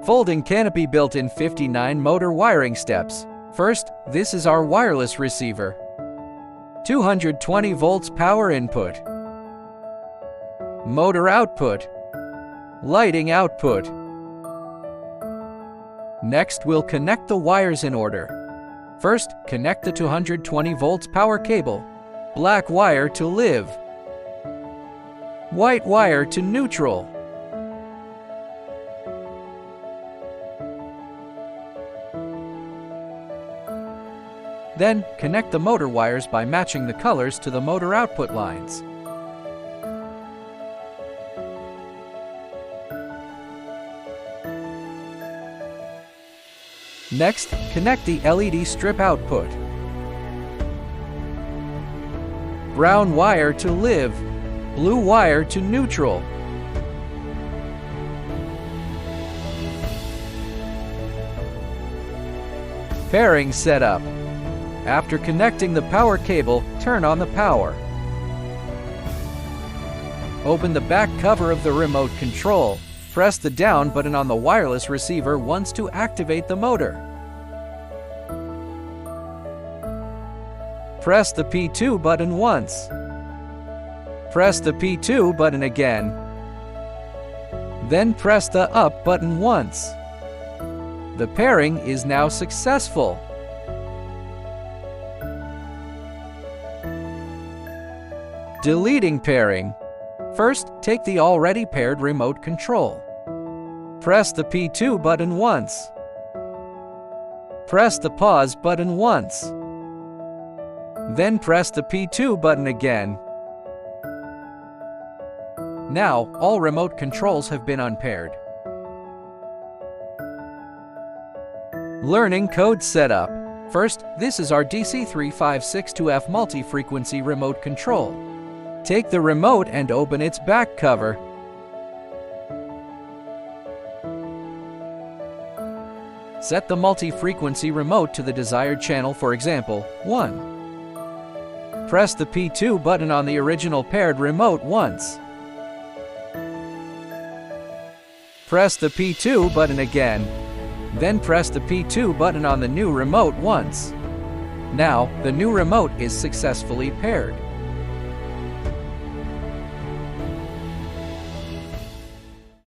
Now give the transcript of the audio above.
Folding canopy built in 59 motor wiring steps. First, this is our wireless receiver. 220 volts power input. Motor output. Lighting output. Next, we'll connect the wires in order. First, connect the 220 volts power cable. Black wire to live. White wire to neutral. Then, connect the motor wires by matching the colors to the motor output lines. Next, connect the LED strip output. Brown wire to live, blue wire to neutral. Pairing setup. After connecting the power cable, turn on the power. Open the back cover of the remote control. Press the down button on the wireless receiver once to activate the motor. Press the P2 button once. Press the P2 button again. Then press the up button once. The pairing is now successful. Deleting pairing. First, take the already paired remote control. Press the P2 button once. Press the pause button once. Then press the P2 button again. Now, all remote controls have been unpaired. Learning code setup. First, this is our DC3562F multi-frequency remote control. Take the remote and open its back cover. Set the multi-frequency remote to the desired channel, for example, 1. Press the P2 button on the original paired remote once. Press the P2 button again. Then press the P2 button on the new remote once. Now, the new remote is successfully paired.